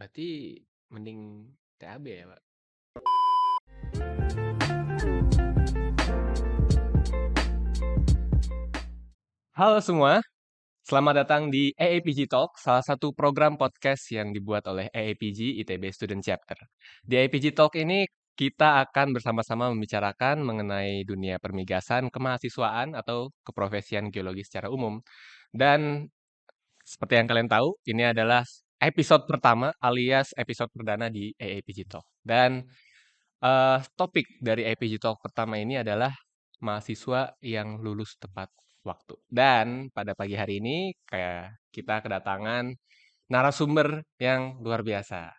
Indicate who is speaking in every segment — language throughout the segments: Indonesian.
Speaker 1: Berarti mending TAB ya, Pak? Halo semua, selamat datang di AAPG Talk, salah satu program podcast yang dibuat oleh AAPG ITB Student Chapter. Di AAPG Talk ini kita akan bersama-sama membicarakan mengenai dunia permigasan kemahasiswaan atau keprofesian geologi secara umum. Dan seperti yang kalian tahu, ini adalah episode pertama alias episode perdana di AAPG Talk. Dan topik dari APG Talk pertama ini adalah mahasiswa yang lulus tepat waktu. Dan pada pagi hari ini kayak kita kedatangan narasumber yang luar biasa.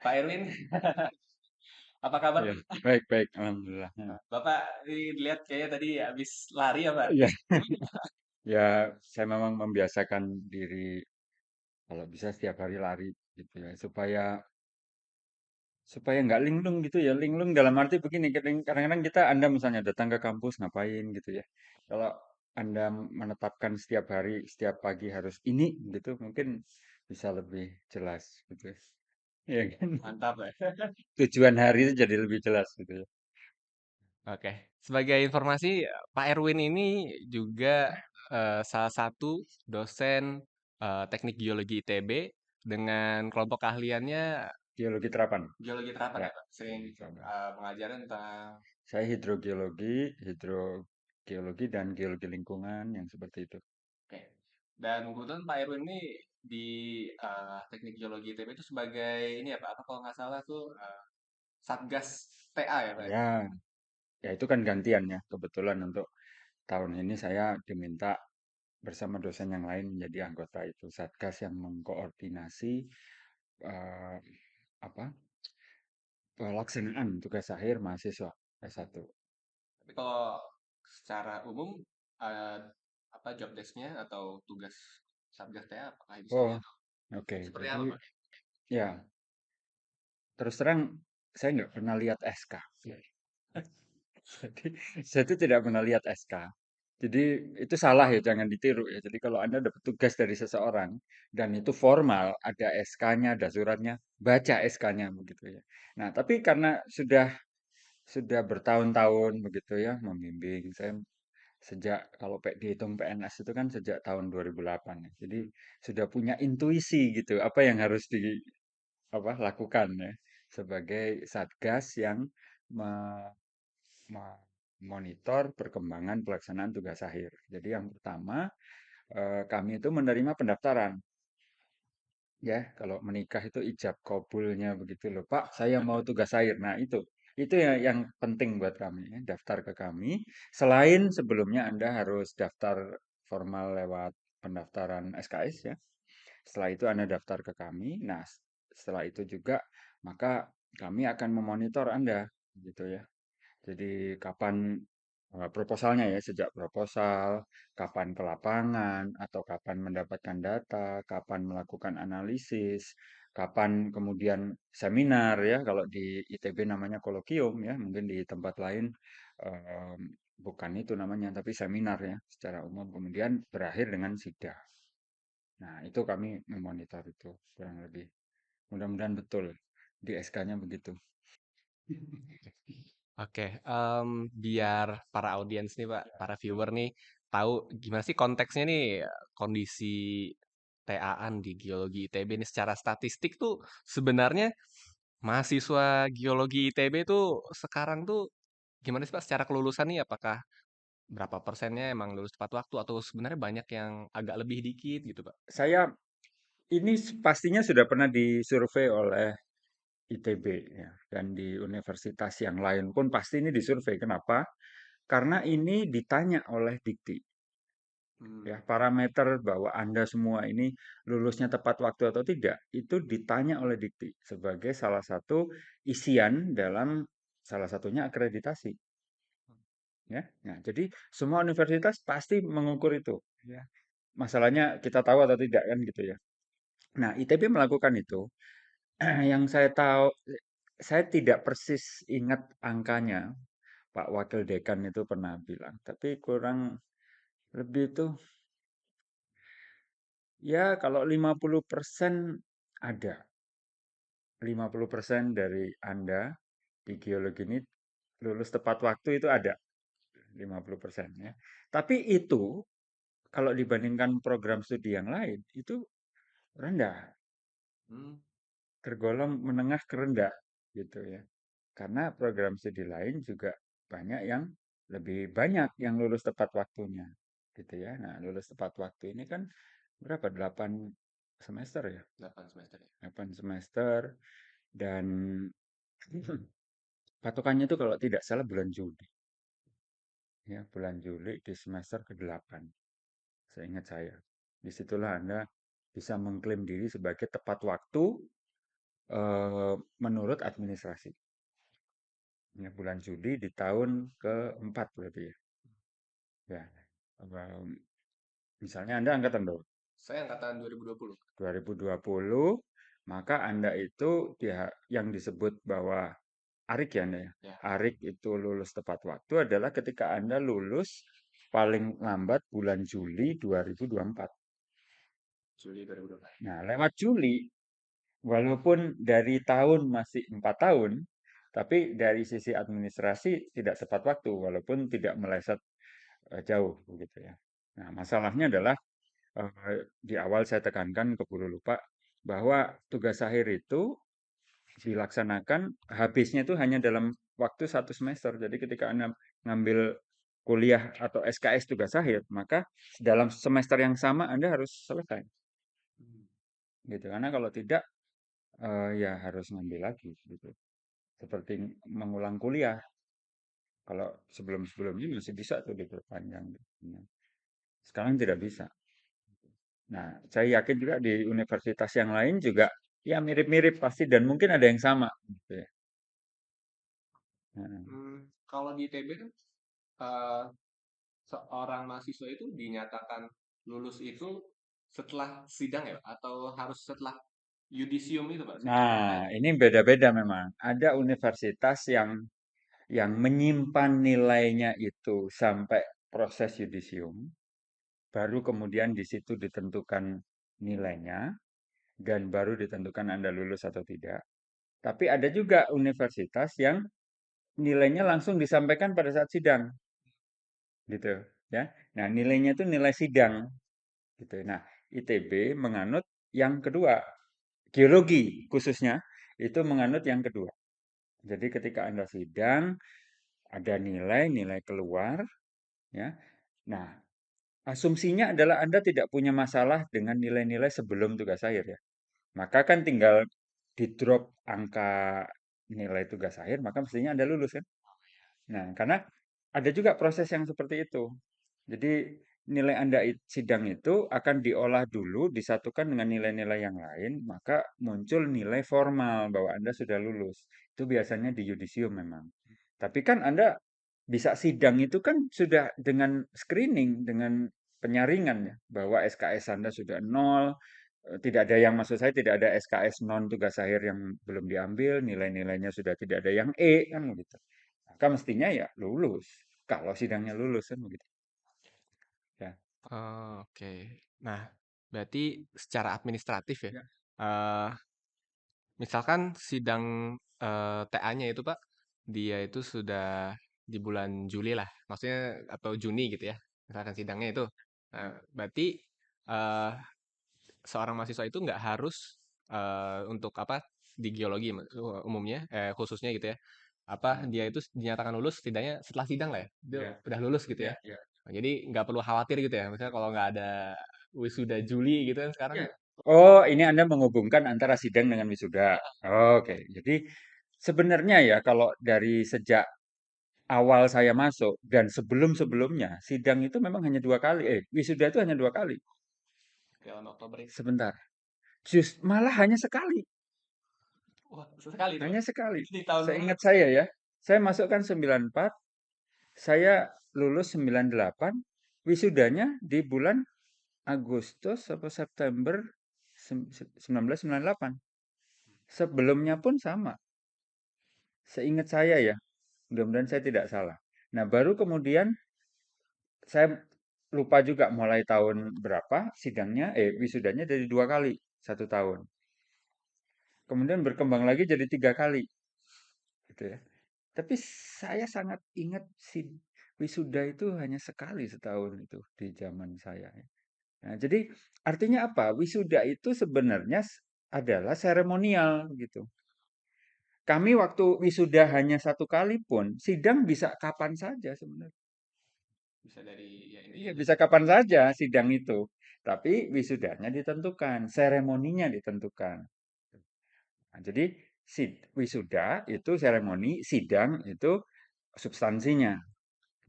Speaker 1: Pak Erwin, apa kabar?
Speaker 2: Iya, baik, baik, alhamdulillah.
Speaker 1: Bapak dilihat kayaknya tadi habis lari ya, Pak?
Speaker 2: Iya, ya saya memang membiasakan diri kalau bisa setiap hari lari gitu ya, supaya supaya nggak linglung gitu ya. Linglung dalam arti begini, kadang-kadang Anda misalnya datang ke kampus ngapain gitu ya. Kalau Anda menetapkan setiap hari, setiap pagi harus ini gitu, mungkin bisa lebih jelas gitu ya. Iya kan?
Speaker 1: Mantap ya.
Speaker 2: Tujuan hari itu jadi lebih jelas gitu ya.
Speaker 1: Oke, sebagai informasi, Pak Erwin ini juga salah satu dosen teknik geologi ITB dengan kelompok keahliannya
Speaker 2: Geologi terapan.
Speaker 1: geologi terapan
Speaker 2: Ya,
Speaker 1: ya, Pak? Sering
Speaker 2: geologi terapan.
Speaker 1: pengajaran tentang.
Speaker 2: Saya hidrogeologi dan geologi lingkungan yang seperti itu.
Speaker 1: Oke. Dan kebetulan Pak Irwin ini di teknik geologi ITB itu sebagai ini ya Pak, apa kalau nggak salah tuh Satgas TA ya Pak?
Speaker 2: Ya, ya itu kan gantian ya. Kebetulan untuk tahun ini saya diminta bersama dosen yang lain menjadi anggota itu Satgas yang mengkoordinasi eh, apa pelaksanaan tugas akhir mahasiswa S1.
Speaker 1: Tapi kalau secara umum eh, apa job desk-nya atau tugas Satgas TA apakah di sini
Speaker 2: Oh,
Speaker 1: atau
Speaker 2: oke.
Speaker 1: seperti
Speaker 2: Jadi
Speaker 1: apa Pak?
Speaker 2: ya terus terang saya nggak pernah lihat SK. Jadi saya itu tidak pernah lihat SK. Jadi itu salah ya, jangan ditiru ya. Jadi kalau Anda dapat tugas dari seseorang dan itu formal, ada SK-nya, ada suratnya, baca SK-nya begitu ya. Nah, tapi karena sudah bertahun-tahun begitu ya membimbing, saya sejak kalau dihitung PNS itu kan sejak tahun 2008 ya. Jadi sudah punya intuisi gitu, apa yang harus lakukan ya sebagai satgas yang memonitor perkembangan pelaksanaan tugas akhir. Jadi yang pertama, kami itu menerima pendaftaran. Ya, kalau menikah itu ijab kabulnya begitu loh. Pak, saya mau tugas akhir. Nah, itu yang penting buat kami, ya, daftar ke kami. Selain sebelumnya Anda harus daftar formal lewat pendaftaran SKS ya. Setelah itu Anda daftar ke kami. Nah, setelah itu juga maka kami akan memonitor Anda gitu ya. Jadi kapan proposalnya ya, sejak proposal, kapan ke lapangan, atau kapan mendapatkan data, kapan melakukan analisis, kapan kemudian seminar ya, kalau di ITB namanya kolokium ya, mungkin di tempat lain em, bukan itu namanya, tapi seminar ya, secara umum. Kemudian berakhir dengan sidang. Nah, itu kami memonitor itu kurang lebih. Mudah-mudahan betul di SK-nya begitu.
Speaker 1: Oke, biar para audiens nih Pak, para viewer nih tahu gimana sih konteksnya nih kondisi TAan di geologi ITB ini secara statistik tuh sebenarnya mahasiswa geologi ITB tuh sekarang tuh gimana sih Pak secara kelulusan nih apakah berapa persennya emang lulus tepat waktu atau sebenarnya banyak yang agak lebih dikit gitu Pak?
Speaker 2: Saya ini pastinya sudah pernah disurvei oleh ITB ya, dan di universitas yang lain pun pasti ini disurvei. Kenapa? Karena ini ditanya oleh Dikti.
Speaker 1: Hmm.
Speaker 2: Ya, parameter bahwa Anda semua ini lulusnya tepat waktu atau tidak, itu ditanya oleh Dikti sebagai salah satu isian dalam salah satunya akreditasi. Ya, nah, jadi semua universitas pasti mengukur itu. Ya. Masalahnya kita tahu atau tidak kan gitu ya. Nah, ITB melakukan itu. Yang saya tahu, saya tidak persis ingat angkanya. Pak Wakil Dekan itu pernah bilang, tapi kurang lebih itu ya kalau 50% ada. 50% dari Anda di geologi ini lulus tepat waktu itu ada 50% ya. Tapi itu kalau dibandingkan program studi yang lain itu rendah,
Speaker 1: Hmm,
Speaker 2: tergolong menengah ke rendah gitu ya. Karena program studi lain juga banyak yang lebih banyak yang lulus tepat waktunya gitu ya. Nah, lulus tepat waktu ini kan berapa? 8 semester ya?
Speaker 1: 8 semester ya.
Speaker 2: 8 semester dan patokannya itu kalau tidak salah bulan Juli ya, bulan Juli di semester ke-8. Seingat saya. Disitulah Anda bisa mengklaim diri sebagai tepat waktu menurut administrasi. Ya, bulan Juli di tahun keempat berarti ya. Ya, misalnya Anda angkatan berapa?
Speaker 1: Saya angkatan 2020.
Speaker 2: 2020, maka Anda itu yang disebut bahwa ARIK ya Anda ya.
Speaker 1: Ya,
Speaker 2: ARIK itu lulus tepat waktu adalah ketika Anda lulus paling lambat bulan Juli 2024.
Speaker 1: Juli 2024.
Speaker 2: Nah, lewat Juli, walaupun dari tahun masih 4 tahun, tapi dari sisi administrasi tidak tepat waktu, walaupun tidak meleset jauh begitu ya. Nah, masalahnya adalah di awal saya tekankan keburu lupa bahwa tugas akhir itu dilaksanakan habisnya itu hanya dalam waktu 1 semester. Jadi ketika Anda ngambil kuliah atau SKS tugas akhir, maka dalam semester yang sama Anda harus selesai.
Speaker 1: Hmm.
Speaker 2: Gitu. Karena kalau tidak, ya harus ngambil lagi gitu. Seperti mengulang kuliah. Kalau sebelum-sebelumnya masih bisa tuh diperpanjang. Gitu. Sekarang tidak bisa. Nah, saya yakin juga di universitas yang lain juga ya mirip-mirip pasti dan mungkin ada yang sama. Gitu ya. Nah,
Speaker 1: Kalau di ITB kan eh, seorang mahasiswa itu dinyatakan lulus itu setelah sidang ya, atau harus setelah yudisium itu Pak, setelah
Speaker 2: Nah,
Speaker 1: ujian.
Speaker 2: ini beda-beda memang. Ada universitas yang menyimpan nilainya itu sampai proses yudisium, baru kemudian di situ ditentukan nilainya dan baru ditentukan Anda lulus atau tidak. Tapi ada juga universitas yang nilainya langsung disampaikan pada saat sidang, gitu ya. Nah, nilainya itu nilai sidang, gitu. Nah, ITB menganut yang kedua, geologi khususnya itu menganut yang kedua. Jadi ketika Anda sidang, ada nilai keluar, ya. Nah, asumsinya adalah Anda tidak punya masalah dengan nilai-nilai sebelum tugas akhir ya. Maka kan tinggal di drop angka nilai tugas akhir, maka mestinya Anda lulus kan. Nah, karena ada juga proses yang seperti itu. Jadi nilai Anda sidang itu akan diolah dulu, disatukan dengan nilai-nilai yang lain, maka muncul nilai formal bahwa Anda sudah lulus. Itu biasanya di yudisium memang. Tapi kan Anda bisa sidang itu kan sudah dengan screening, dengan penyaringan ya, bahwa SKS Anda sudah nol, tidak ada yang maksud saya tidak ada SKS non tugas akhir yang belum diambil, nilai-nilainya sudah tidak ada yang kan begitu. Maka mestinya ya lulus. Kalau sidangnya lulus kan begitu. Ya.
Speaker 1: Oh, oke. Nah, berarti secara administratif ya,
Speaker 2: Ya.
Speaker 1: eh, misalkan sidang TA-nya itu Pak, dia itu sudah di bulan Juli lah, maksudnya atau Juni gitu ya, misalkan sidangnya itu. Nah, berarti eh, seorang mahasiswa itu nggak harus untuk apa di geologi umumnya, khususnya gitu ya, apa dia itu dinyatakan lulus setidaknya setelah sidang lah ya, dia
Speaker 2: Ya,
Speaker 1: udah lulus gitu
Speaker 2: ya,
Speaker 1: ya.
Speaker 2: ya.
Speaker 1: Nah, jadi nggak perlu khawatir gitu ya, misalnya kalau nggak ada wisuda Juli gitu kan sekarang.
Speaker 2: Ya. Oh, ini Anda menghubungkan antara sidang dengan wisuda. Oke, jadi sebenarnya ya kalau dari sejak awal saya masuk dan sebelum-sebelumnya sidang itu memang hanya 2 kali. Wisuda itu hanya 2 kali.
Speaker 1: Bulan Oktober itu.
Speaker 2: Sebentar. Malah hanya sekali.
Speaker 1: Wah, sesekali itu Pak.
Speaker 2: Hanya sekali.
Speaker 1: Itu di tahun berapa
Speaker 2: Seingat
Speaker 1: tuh?
Speaker 2: saya ya. Saya masuk kan 94, saya lulus 98, wisudanya di bulan Agustus atau September 1998. Sebelumnya pun sama. Seingat saya ya. Mudah-mudahan saya tidak salah. Nah, baru kemudian saya lupa juga mulai tahun berapa sidangnya, wisudanya dari 2 kali 1 tahun. kemudian berkembang lagi jadi 3 kali, gitu ya. Tapi saya sangat ingat si wisuda itu hanya sekali setahun itu di zaman saya. Ya. Nah, jadi artinya apa? Wisuda itu sebenarnya adalah seremonial gitu. Kami waktu wisuda hanya 1 kali pun, sidang bisa kapan saja sebenarnya.
Speaker 1: Bisa dari ya
Speaker 2: Iya,
Speaker 1: intinya
Speaker 2: bisa kapan saja sidang itu. Tapi wisudanya ditentukan, seremoninya ditentukan. Nah, jadi wisuda itu seremoni, sidang itu substansinya,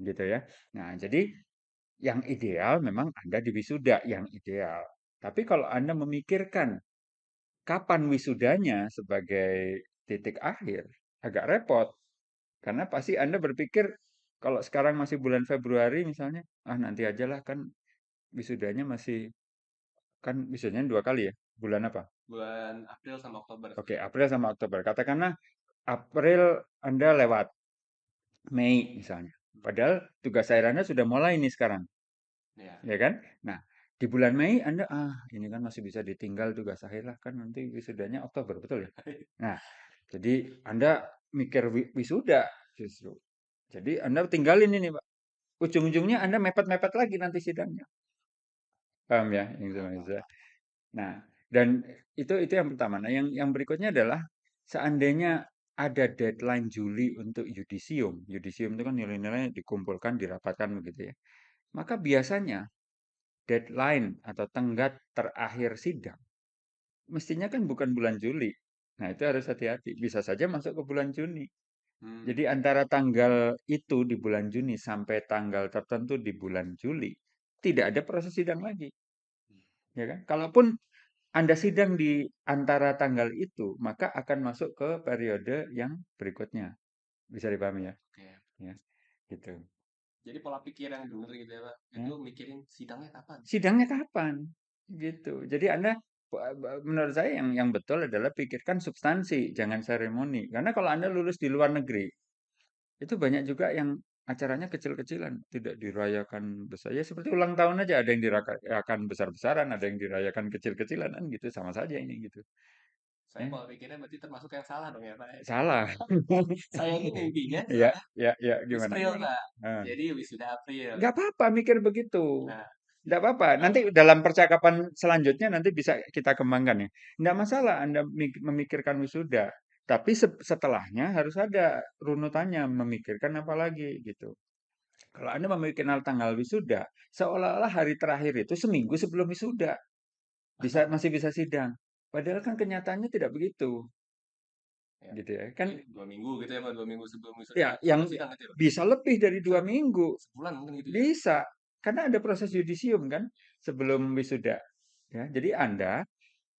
Speaker 2: gitu ya. Nah, jadi yang ideal memang Anda di wisuda, yang ideal. Tapi kalau Anda memikirkan kapan wisudanya sebagai titik akhir, agak repot. Karena pasti Anda berpikir, kalau sekarang masih bulan Februari misalnya, ah nanti aja lah kan wisudanya masih, kan wisudanya 2 kali ya, bulan apa?
Speaker 1: bulan April sama Oktober
Speaker 2: Oke,
Speaker 1: sih.
Speaker 2: April sama Oktober. Katakanlah April Anda lewat, Mei misalnya. Padahal tugas akhir Anda sudah mulai nih sekarang.
Speaker 1: Ya.
Speaker 2: Ya kan? Nah, di bulan Mei Anda, ini kan masih bisa ditinggal tugas akhir lah, kan nanti wisudanya Oktober, betul ya? Nah, jadi Anda mikir wisuda justru. Jadi Anda tinggalin ini, Pak. Ujung-ujungnya Anda mepet-mepet lagi nanti sidangnya. Paham ya? Yang
Speaker 1: Paham,
Speaker 2: sama
Speaker 1: paham,
Speaker 2: saya.
Speaker 1: paham.
Speaker 2: Nah, dan itu yang pertama. Nah, yang berikutnya adalah seandainya ada deadline Juli untuk yudisium. Yudisium itu kan nilai-nilai dikumpulkan, dirapatkan begitu ya. Maka biasanya deadline atau tenggat terakhir sidang mestinya kan bukan bulan Juli. Nah, itu harus hati-hati. Bisa saja masuk ke bulan Juni.
Speaker 1: Hmm.
Speaker 2: Jadi antara tanggal itu di bulan Juni sampai tanggal tertentu di bulan Juli, tidak ada proses sidang lagi. Ya kan? Kalaupun Anda sidang di antara tanggal itu, maka akan masuk ke periode yang berikutnya. Bisa dipahami ya?
Speaker 1: Oke.
Speaker 2: Ya, gitu.
Speaker 1: Jadi pola pikir yang benar gitu ya, Pak. Itu
Speaker 2: Ya.
Speaker 1: mikirin sidangnya kapan.
Speaker 2: Sidangnya kapan? Gitu. Jadi Anda, menurut saya yang betul adalah pikirkan substansi, jangan seremoni. Karena kalau Anda lulus di luar negeri, itu banyak juga yang acaranya kecil-kecilan, tidak dirayakan besar. Ya seperti ulang tahun aja, ada yang dirayakan besar-besaran, ada yang dirayakan kecil-kecilan, kan gitu, sama saja ini gitu.
Speaker 1: Saya
Speaker 2: Ya,
Speaker 1: pola pikirnya berarti termasuk yang salah dong ya, Pak.
Speaker 2: salah.
Speaker 1: Saya ini mimpinya
Speaker 2: Ya,
Speaker 1: adalah
Speaker 2: ya, ya, gimana,
Speaker 1: April,
Speaker 2: gimana?
Speaker 1: Pak.
Speaker 2: Heeh.
Speaker 1: Jadi wisuda April.
Speaker 2: Nggak apa-apa mikir begitu.
Speaker 1: Nah,
Speaker 2: Nggak apa-apa. Nanti
Speaker 1: kalau
Speaker 2: dalam percakapan selanjutnya nanti bisa kita kembangkan ya. Nggak masalah Anda memikirkan wisuda. Tapi setelahnya harus ada runutannya, memikirkan apa lagi gitu. Kalau Anda memikirkan tanggal wisuda, seolah-olah hari terakhir itu seminggu sebelum wisuda. Masih bisa sidang. Padahal kan kenyataannya tidak begitu.
Speaker 1: ya,
Speaker 2: Gitu ya. Kan
Speaker 1: mungkin 2 minggu gitu ya, Pak. 2 minggu sebelum wisuda
Speaker 2: ya
Speaker 1: langsung
Speaker 2: yang
Speaker 1: sidang gitu ya, Pak.
Speaker 2: bisa lebih dari
Speaker 1: Bisa
Speaker 2: 2 minggu.
Speaker 1: sebulan mungkin gitu ya.
Speaker 2: Bisa. Karena ada proses yudisium kan sebelum wisuda. Ya, jadi Anda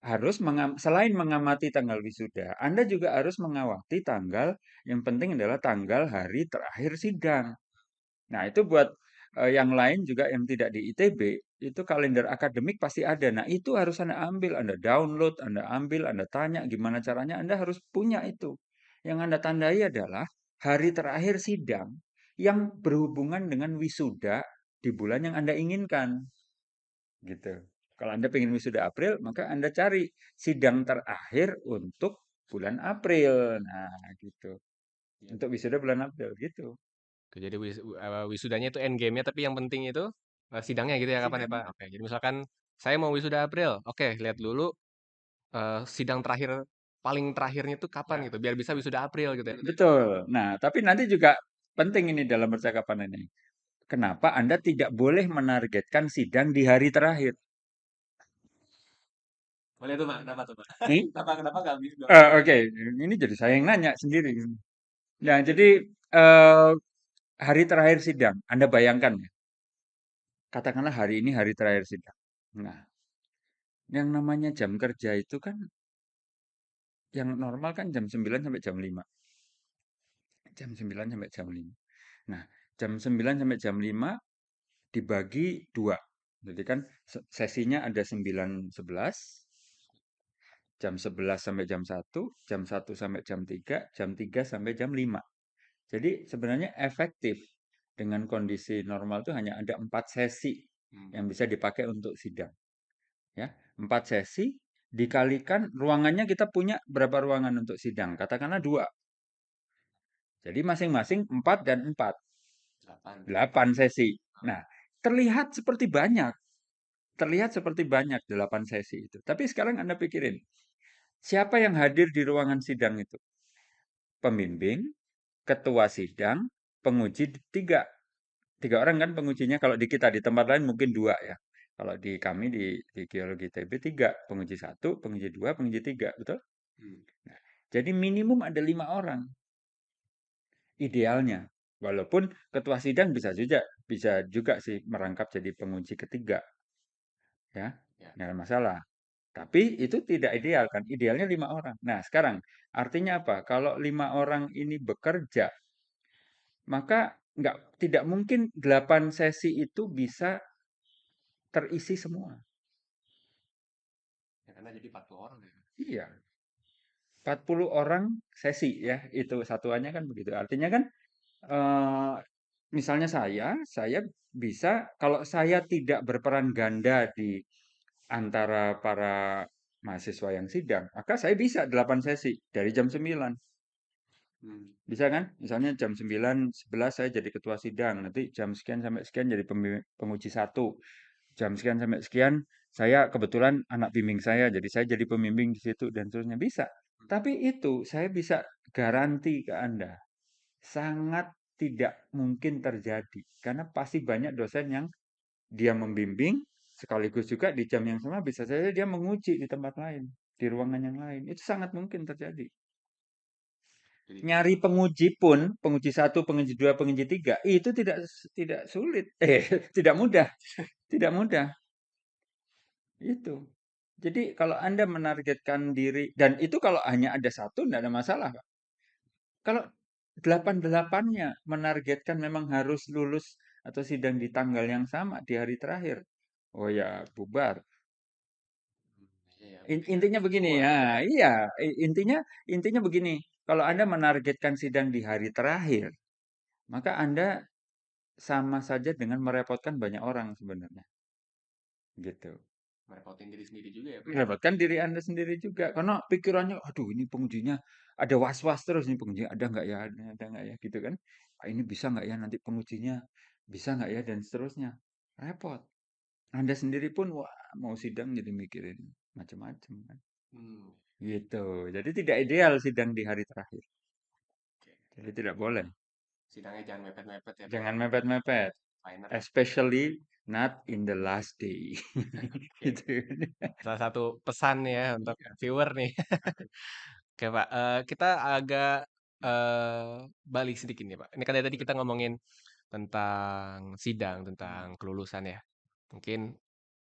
Speaker 2: harus selain mengamati tanggal wisuda, Anda juga harus mengawati tanggal, yang penting adalah tanggal hari terakhir sidang. Nah, itu buat yang lain juga yang tidak di ITB, itu kalender akademik pasti ada. Nah, itu harus Anda ambil, Anda download, Anda ambil, Anda tanya gimana caranya, Anda harus punya itu. Yang Anda tandai adalah hari terakhir sidang yang berhubungan dengan wisuda di bulan yang Anda inginkan. Gitu. Kalau Anda pengen wisuda April, maka Anda cari sidang terakhir untuk bulan April. Nah, gitu.
Speaker 1: Iya,
Speaker 2: Untuk wisuda bulan April, gitu.
Speaker 1: oke, jadi wisudanya itu end game-nya, tapi yang penting itu sidangnya gitu ya kapan ya, Pak?
Speaker 2: Sidangnya.
Speaker 1: Oke, jadi misalkan saya mau wisuda April, oke, lihat dulu sidang terakhir paling terakhirnya itu kapan
Speaker 2: Ya,
Speaker 1: gitu, biar bisa
Speaker 2: ya.
Speaker 1: wisuda April gitu ya.
Speaker 2: Betul. Nah, tapi nanti juga penting ini dalam percakapan ini. Kenapa Anda tidak boleh menargetkan sidang di hari terakhir?
Speaker 1: Boleh tuh, Pak. Kenapa tuh, Pak?
Speaker 2: Hmm?
Speaker 1: Kenapa kenapa nggak boleh
Speaker 2: Oke,
Speaker 1: gitu?
Speaker 2: ini jadi saya yang nanya sendiri.
Speaker 1: Ya,
Speaker 2: Nah, jadi eh, hari terakhir sidang, Anda bayangkan ya, katakanlah hari ini hari terakhir sidang. Nah, yang namanya jam kerja itu kan, yang normal kan jam 9 sampai jam 5. Jam 9 sampai jam 5. Nah, jam 9 sampai jam 5 dibagi 2. Jadi kan sesinya ada 9.11, jam 11 sampai jam 1, jam 1 sampai jam 3, jam 3 sampai jam 5. Jadi sebenarnya efektif dengan kondisi normal itu hanya ada 4 sesi
Speaker 1: Hmm.
Speaker 2: yang bisa dipakai untuk sidang. Ya, 4 sesi. dikalikan ruangannya kita punya berapa ruangan untuk sidang? Katakanlah dua. Jadi masing-masing 4 dan 4.
Speaker 1: 8.
Speaker 2: 8 sesi. Nah, terlihat seperti banyak. Terlihat seperti banyak 8 sesi itu. Tapi sekarang Anda pikirin, siapa yang hadir di ruangan sidang itu? Pembimbing, ketua sidang, penguji tiga. Tiga orang kan pengujinya kalau di kita, di tempat lain mungkin dua ya. Kalau di kami di Geologi TB tiga, penguji satu, penguji dua, penguji tiga, betul?
Speaker 1: Hmm.
Speaker 2: Nah, jadi minimum ada 5 orang idealnya. Walaupun ketua sidang bisa juga sih merangkap jadi penguji ketiga, ya,
Speaker 1: Ya.
Speaker 2: nggak ada masalah. Tapi itu tidak ideal kan? Idealnya 5 orang. Nah, sekarang artinya apa? Kalau 5 orang ini bekerja, maka tidak mungkin 8 sesi itu bisa terisi semua.
Speaker 1: Ya, karena jadi 40 orang ya.
Speaker 2: Iya, 40 orang sesi ya, itu satuannya kan begitu. Artinya kan eh, misalnya saya bisa kalau saya tidak berperan ganda di antara para mahasiswa yang sidang, maka saya bisa 8 sesi dari jam 9.
Speaker 1: Hmm.
Speaker 2: Bisa kan? Misalnya jam 9, 11 saya jadi ketua sidang, nanti jam sekian sampai sekian jadi penguji satu. Jam sekian sampai sekian saya kebetulan anak bimbing saya, jadi saya jadi pembimbing di situ dan seterusnya bisa. Tapi itu saya bisa garansi ke Anda, sangat tidak mungkin terjadi karena pasti banyak dosen yang dia membimbing sekaligus juga di jam yang sama bisa saja dia menguji di tempat lain, di ruangan yang lain. Itu sangat mungkin terjadi.
Speaker 1: Jadi
Speaker 2: Nyari penguji pun, penguji satu, penguji dua, penguji tiga, itu tidak sulit. Tidak mudah, tidak mudah. Itu. Jadi kalau Anda menargetkan diri, dan itu kalau hanya ada satu, tidak ada masalah, Pak. Kalau delapan-delapannya menargetkan memang harus lulus atau sidang di tanggal yang sama di hari terakhir, oh ya bubar.
Speaker 1: iya ya, bikin
Speaker 2: Intinya begini
Speaker 1: semua
Speaker 2: ya,
Speaker 1: gitu kan.
Speaker 2: iya, intinya intinya begini. Kalau Anda menargetkan sidang di hari terakhir, maka Anda sama saja dengan merepotkan banyak orang sebenarnya, gitu.
Speaker 1: Merepotin diri sendiri juga ya, Pak ya.
Speaker 2: Merepotkan diri Anda sendiri juga, karena pikirannya, aduh ini pengujinya ada was-was terus nih penguji ada nggak ya, ada nggak ya, gitu kan? "Ah, ini bisa nggak ya nanti pengujinya, bisa nggak ya dan seterusnya. Repot. Anda sendiri pun wah mau sidang jadi mikirin macam-macam kan,
Speaker 1: Hmm.
Speaker 2: gitu. Jadi tidak ideal sidang di hari terakhir.
Speaker 1: Oke.
Speaker 2: Jadi tidak boleh.
Speaker 1: Sidangnya jangan mepet-mepet ya, Pak ya.
Speaker 2: Jangan mepet-mepet.
Speaker 1: Final.
Speaker 2: Especially not in the last day.
Speaker 1: Oke.
Speaker 2: Gitu.
Speaker 1: Salah satu pesan nih ya untuk
Speaker 2: Iya.
Speaker 1: viewer nih. Oke, Pak. Kita agak balik sedikit nih, Pak. Ini kan dari tadi kita ngomongin tentang sidang, tentang kelulusan ya. Mungkin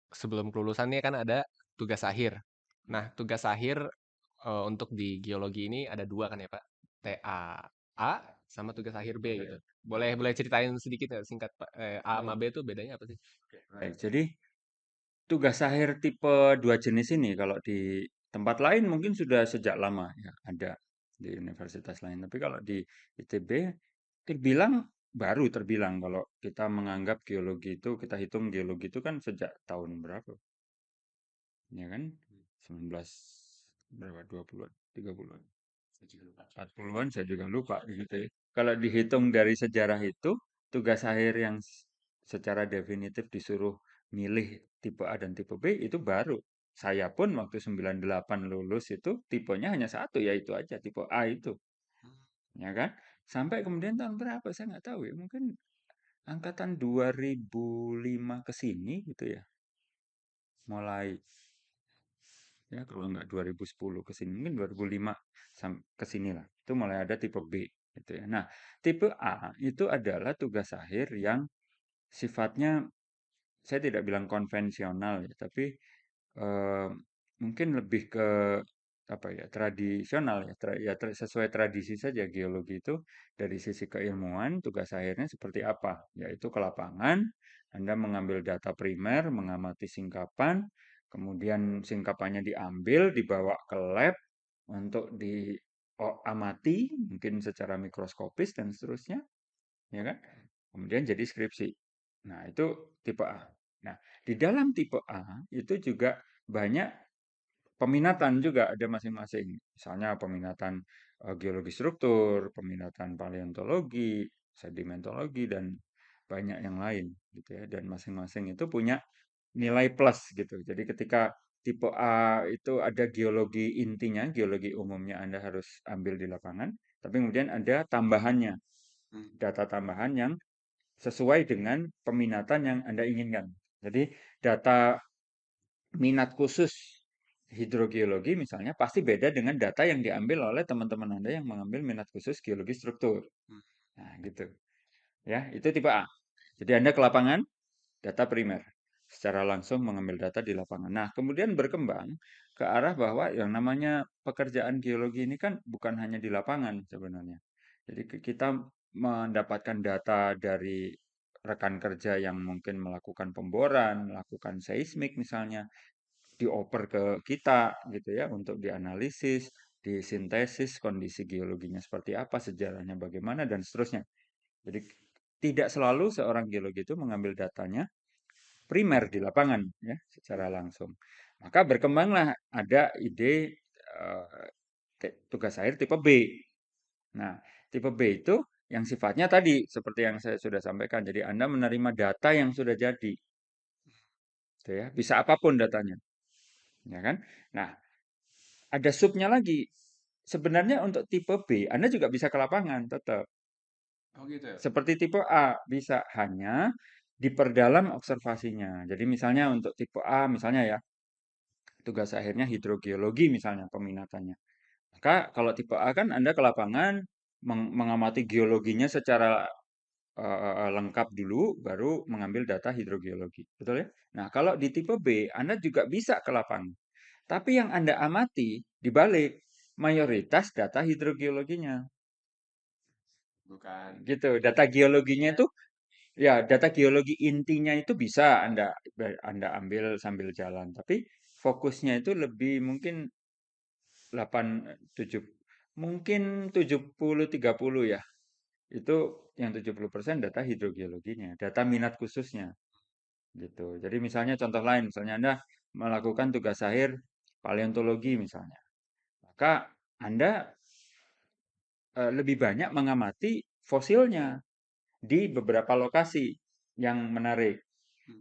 Speaker 1: sebelum kelulusan nih kan ada tugas akhir. Nah, tugas akhir untuk di geologi ini ada dua kan ya, Pak? TA A sama tugas akhir B gitu. Boleh boleh ceritain sedikit ya singkat, Pak. A sama B itu bedanya apa sih?
Speaker 2: Baik, jadi tugas akhir tipe 2 jenis ini kalau di tempat lain mungkin sudah sejak lama ya ada di universitas lain. Tapi kalau di ITB terbilang terbilang kalau kita menganggap geologi itu kita hitung geologi itu kan sejak tahun berapa? Ya kan? 19 berapa? 20-an, 30-an.
Speaker 1: Saya juga lupa.
Speaker 2: 40-an saya juga lupa gitu ya. Kalau dihitung dari sejarah itu, tugas akhir yang secara definitif disuruh milih tipe A dan tipe B itu baru. Saya pun waktu 98 lulus itu tipenya hanya satu, yaitu aja tipe A itu. Ya kan? Sampai kemudian tahun berapa saya nggak tahu ya. Mungkin angkatan 2005 ke sini gitu ya. Mulai ya kalau nggak 2010 ke sini mungkin 2005 ke sini lah itu mulai ada tipe B gitu ya. Nah, tipe A itu adalah tugas akhir yang sifatnya saya tidak bilang konvensional ya, tapi eh, mungkin lebih ke apa ya tradisional ya, sesuai tradisi saja geologi itu dari sisi keilmuan tugas akhirnya seperti apa? Yaitu ke lapangan, Anda mengambil data primer, mengamati singkapan, kemudian singkapannya diambil, dibawa ke lab untuk diamati mungkin secara mikroskopis dan seterusnya, ya kan? Kemudian jadi skripsi. Nah, itu tipe A. Nah, di dalam tipe A itu juga banyak peminatan juga ada masing-masing. Misalnya peminatan geologi struktur, peminatan paleontologi, sedimentologi, dan banyak yang lain gitu ya. Dan masing-masing itu punya nilai plus gitu. Jadi ketika tipe A itu ada geologi intinya, geologi umumnya Anda harus ambil di lapangan, tapi kemudian ada tambahannya, data tambahan yang sesuai dengan peminatan yang Anda inginkan. Jadi data minat khusus hidrogeologi misalnya pasti beda dengan data yang diambil oleh teman-teman Anda yang mengambil minat khusus geologi struktur. Nah, gitu. Ya, itu tipe A. Jadi Anda ke lapangan, data primer. Secara langsung mengambil data di lapangan. Nah, kemudian berkembang ke arah bahwa yang namanya pekerjaan geologi ini kan bukan hanya di lapangan sebenarnya. Jadi kita mendapatkan data dari rekan kerja yang mungkin melakukan pemboran, melakukan seismik misalnya, dioper ke kita gitu ya untuk dianalisis, disintesis kondisi geologinya seperti apa, sejarahnya bagaimana dan seterusnya. Jadi tidak selalu seorang geologi itu mengambil datanya primer di lapangan ya secara langsung. Maka berkembanglah ada ide tugas akhir tipe B. Nah, tipe B itu yang sifatnya tadi seperti yang saya sudah sampaikan. Jadi Anda menerima data yang sudah jadi, gitu ya. Bisa apapun datanya, ya kan? Nah, ada subnya lagi. Sebenarnya untuk tipe B, Anda juga bisa ke lapangan tetap.
Speaker 1: Oh gitu ya.
Speaker 2: Seperti tipe A, bisa hanya diperdalam observasinya. Jadi misalnya untuk tipe A, misalnya ya, tugas akhirnya hidrogeologi misalnya peminatannya. Maka kalau tipe A kan Anda ke lapangan mengamati geologinya secara lengkap dulu, baru mengambil data hidrogeologi. Betul ya? Nah, kalau di tipe B, Anda juga bisa ke lapangan. Tapi yang Anda amati dibalik mayoritas data hidrogeologinya.
Speaker 1: Bukan.
Speaker 2: Gitu. Data geologinya itu ya data geologi intinya itu bisa Anda ambil sambil jalan, tapi fokusnya itu lebih mungkin 8 7 mungkin 70-30 ya. Itu yang 70% data hidrogeologinya, data minat khususnya gitu. Jadi misalnya contoh lain, misalnya Anda melakukan tugas akhir paleontologi misalnya. Maka Anda lebih banyak mengamati fosilnya di beberapa lokasi yang menarik.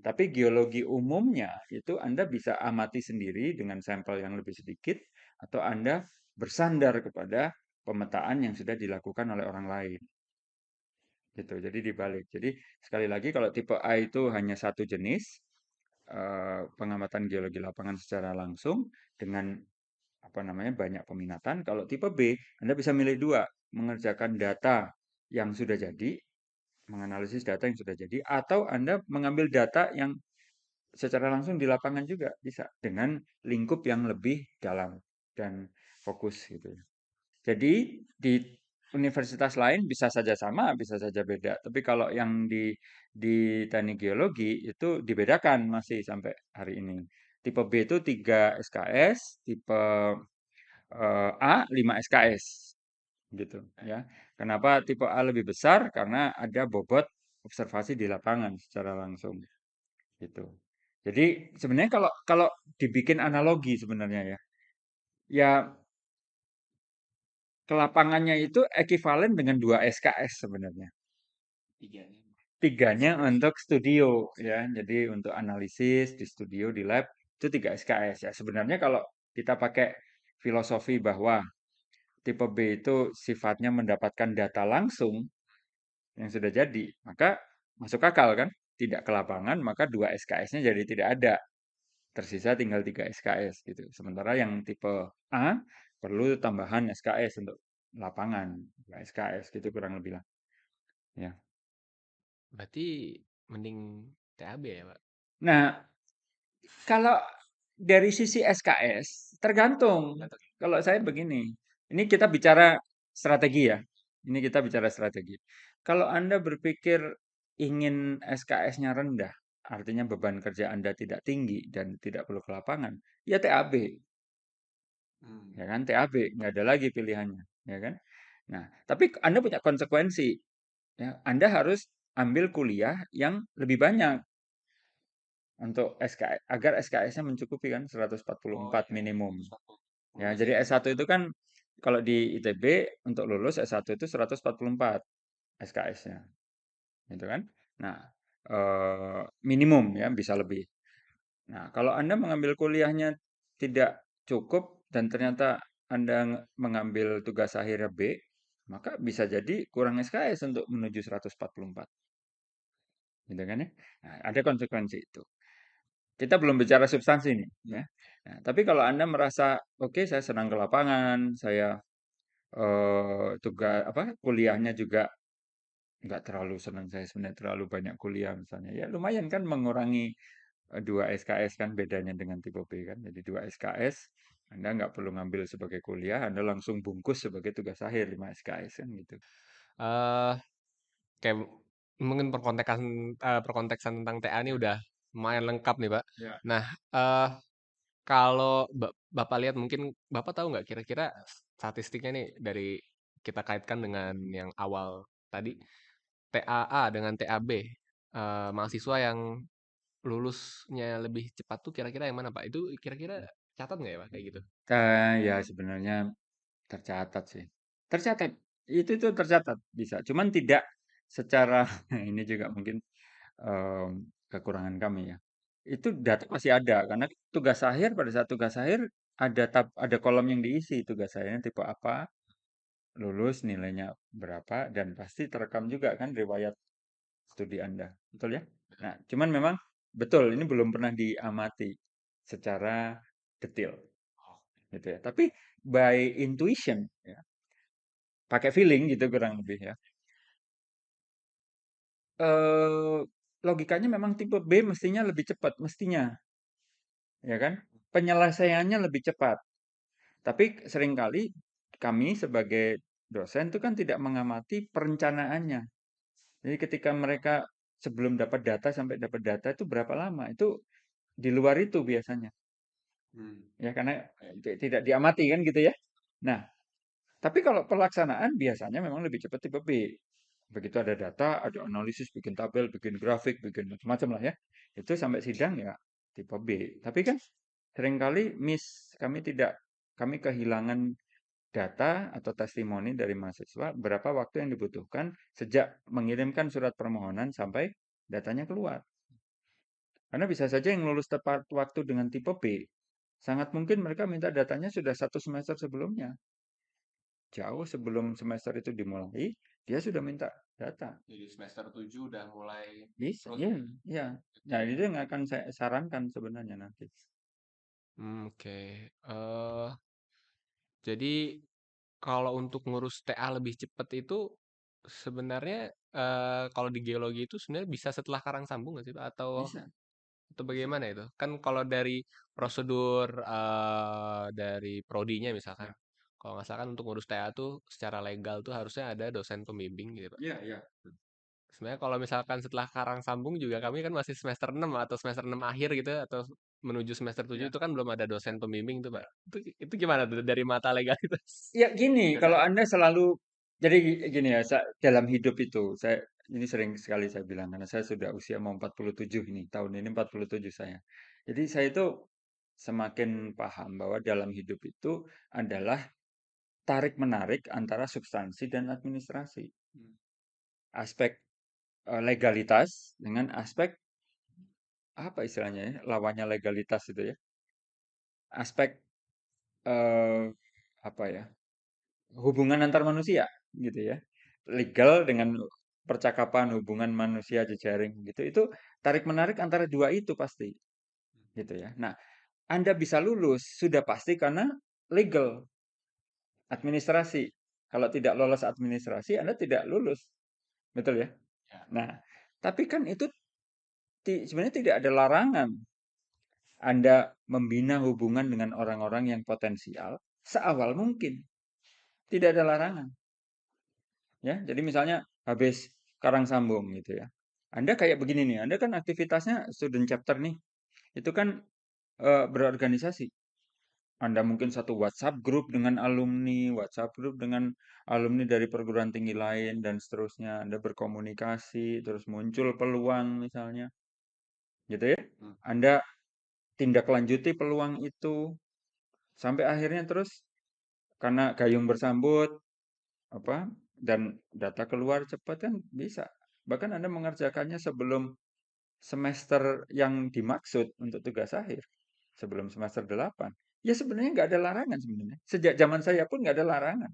Speaker 2: Tapi geologi umumnya itu Anda bisa amati sendiri dengan sampel yang lebih sedikit atau Anda bersandar kepada pemetaan yang sudah dilakukan oleh orang lain. Gitu. Jadi dibalik. Jadi sekali lagi kalau tipe A itu hanya satu jenis pengamatan geologi lapangan secara langsung dengan apa namanya banyak peminatan. Kalau tipe B, Anda bisa milih dua, mengerjakan data yang sudah jadi, menganalisis data yang sudah jadi, atau Anda mengambil data yang secara langsung di lapangan juga bisa dengan lingkup yang lebih dalam dan fokus gitu ya. Jadi di universitas lain bisa saja sama, bisa saja beda. Tapi kalau yang di teknik geologi itu dibedakan masih sampai hari ini. Tipe B itu 3 SKS, tipe A 5 SKS gitu ya. Kenapa tipe A lebih besar? Karena ada bobot observasi di lapangan secara langsung gitu. Jadi sebenarnya kalau kalau dibikin analogi sebenarnya ya, ya ke lapangannya itu ekuivalen dengan 2 SKS sebenarnya.
Speaker 1: Tiganya.
Speaker 2: Tiganya untuk studio ya. Jadi untuk analisis di studio di lab itu 3 SKS ya. Sebenarnya kalau kita pakai filosofi bahwa tipe B itu sifatnya mendapatkan data langsung yang sudah jadi, maka masuk akal kan? Tidak ke lapangan, maka 2 SKS-nya jadi tidak ada. Tersisa tinggal 3 SKS gitu. Sementara yang tipe A perlu tambahan SKS untuk lapangan, 2 SKS gitu kurang lebih lah. Ya.
Speaker 1: Berarti mending TAB ya, Pak?
Speaker 2: Nah, kalau dari sisi SKS, tergantung.
Speaker 1: Nggak tahu.
Speaker 2: Kalau saya begini, ini kita bicara strategi ya. Ini kita bicara strategi. Kalau Anda berpikir ingin SKS-nya rendah, artinya beban kerja Anda tidak tinggi dan tidak perlu ke lapangan, ya TAB, ya kan? TAB, nggak ada lagi pilihannya, ya kan? Nah, tapi Anda punya konsekuensi, ya. Anda harus ambil kuliah yang lebih banyak, untuk SKS, agar SKS-nya mencukupi kan
Speaker 1: Oh
Speaker 2: 144
Speaker 1: iya,
Speaker 2: minimum. Ya,
Speaker 1: lulus
Speaker 2: jadi
Speaker 1: ya.
Speaker 2: S1 itu kan kalau di ITB untuk lulus S1 itu 144 SKS-nya, gitu kan? Nah, minimum ya bisa lebih. Nah, kalau Anda mengambil kuliahnya tidak cukup dan ternyata Anda mengambil tugas akhirnya B, maka bisa jadi kurang SKS untuk menuju 144, gitu kan ya? Nah, ada konsekuensi itu. Kita belum bicara substansi nih, ya. Nah, tapi kalau Anda merasa, oke, saya senang ke lapangan, saya tugas apa kuliahnya juga nggak terlalu senang, saya sebenarnya terlalu banyak kuliah misalnya, ya lumayan kan mengurangi 2 SKS kan bedanya dengan tipe B kan. Jadi 2 SKS, Anda nggak perlu ngambil sebagai kuliah, Anda langsung bungkus sebagai tugas akhir 5 SKS kan gitu.
Speaker 1: Eh, Kayak mungkin perkonteksan tentang TA ini
Speaker 2: Ya,
Speaker 1: udah lumayan lengkap nih, Pak.
Speaker 2: ya.
Speaker 1: Nah, eh kalau Bapak lihat mungkin Bapak tahu nggak kira-kira statistiknya nih dari kita kaitkan dengan yang awal tadi TAA dengan TAB, mahasiswa yang lulusnya lebih cepat tuh kira-kira yang mana, Pak? Itu kira-kira catat nggak ya, Pak, kayak gitu?
Speaker 2: Ya sebenarnya tercatat sih. Tercatat. Itu tercatat bisa. Cuman tidak secara ini juga mungkin kekurangan kami ya. Itu data masih ada karena tugas akhir pada saat tugas akhir ada kolom yang diisi tugas akhirnya tipe apa, lulus nilainya berapa dan pasti terekam juga kan riwayat studi Anda. Betul ya? Nah, cuman memang betul ini belum pernah diamati secara detail gitu ya. Tapi by intuition ya, pakai feeling gitu kurang lebih ya. Eh logikanya memang tipe B mestinya lebih cepat, mestinya ya kan? Penyelesaiannya lebih cepat. Tapi seringkali kami sebagai dosen itu kan tidak mengamati perencanaannya. Jadi ketika mereka sebelum dapat data sampai dapat data itu berapa lama? Itu di luar itu biasanya.
Speaker 1: Hmm.
Speaker 2: Ya karena tidak diamati kan gitu ya. Nah, tapi kalau pelaksanaan biasanya memang lebih cepat tipe B. Begitu ada data, ada analisis, bikin tabel, bikin grafik, bikin macam-macam lah ya. Itu sampai sidang ya tipe B. Tapi kan seringkali kami kehilangan data atau testimoni dari mahasiswa berapa waktu yang dibutuhkan sejak mengirimkan surat permohonan sampai datanya keluar. Karena bisa saja yang lulus tepat waktu dengan tipe B, sangat mungkin mereka minta datanya sudah 1 semester sebelumnya. Jauh sebelum semester itu dimulai, dia sudah minta data.
Speaker 1: Jadi semester 7 udah mulai
Speaker 2: Bisa,
Speaker 1: terus
Speaker 2: ya, ya.
Speaker 1: gitu
Speaker 2: Nah,
Speaker 1: ya.
Speaker 2: itu yang akan saya sarankan sebenarnya nanti.
Speaker 1: Oke. Jadi kalau untuk ngurus TA lebih cepat itu sebenarnya kalau di geologi itu sebenarnya bisa setelah karang sambung nggak sih, Pak?
Speaker 2: Bisa,
Speaker 1: Atau
Speaker 2: bisa.
Speaker 1: bagaimana itu? Kan kalau dari prosedur dari prodinya misalkan,
Speaker 2: Ya,
Speaker 1: kalau nggak salah kan untuk ngurus TA tuh secara legal tuh harusnya ada dosen pembimbing gitu, Pak.
Speaker 2: ya, ya.
Speaker 1: Sebenarnya kalau misalkan setelah karang sambung juga kami kan masih semester 6 atau semester 6 akhir gitu atau menuju semester 7
Speaker 2: Ya,
Speaker 1: itu kan belum ada dosen
Speaker 2: ya,
Speaker 1: pembimbing tuh, Pak.
Speaker 2: ya.
Speaker 1: Itu gimana tuh dari mata legalitas?
Speaker 2: Ya gini,
Speaker 1: Nggak
Speaker 2: kalau
Speaker 1: tahu.
Speaker 2: Anda selalu jadi gini ya, dalam hidup itu saya ini sering sekali saya bilang karena saya sudah usia mau 47 ini, tahun ini 47 saya. Jadi saya itu semakin paham bahwa dalam hidup itu adalah tarik-menarik antara substansi dan administrasi. Aspek legalitas dengan aspek apa istilahnya ya, lawannya legalitas itu ya. Aspek eh, apa ya? Hubungan antar manusia gitu ya. Legal dengan percakapan hubungan manusia jejaring gitu. Itu tarik menarik antara dua itu pasti gitu ya. Nah, Anda bisa lulus sudah pasti karena legal administrasi. Kalau tidak lolos administrasi Anda tidak lulus. Betul ya?
Speaker 1: Ya.
Speaker 2: Nah, tapi kan itu sebenarnya tidak ada larangan Anda membina hubungan dengan orang-orang yang potensial seawal mungkin. Tidak ada larangan. Ya, jadi misalnya habis karang sambung gitu ya. Anda kayak begini nih, Anda kan aktivitasnya student chapter nih. Itu kan berorganisasi. Anda mungkin satu WhatsApp group dengan alumni, WhatsApp group dengan alumni dari perguruan tinggi lain dan seterusnya. Anda berkomunikasi, terus muncul peluang misalnya. gitu ya.
Speaker 1: Hmm.
Speaker 2: Anda tindak lanjuti peluang itu sampai akhirnya terus karena gayung bersambut apa dan data keluar cepat kan bisa. Bahkan Anda mengerjakannya sebelum semester yang dimaksud untuk tugas akhir, sebelum semester 8. Ya sebenarnya nggak ada larangan sebenarnya. Sejak zaman saya pun nggak ada larangan.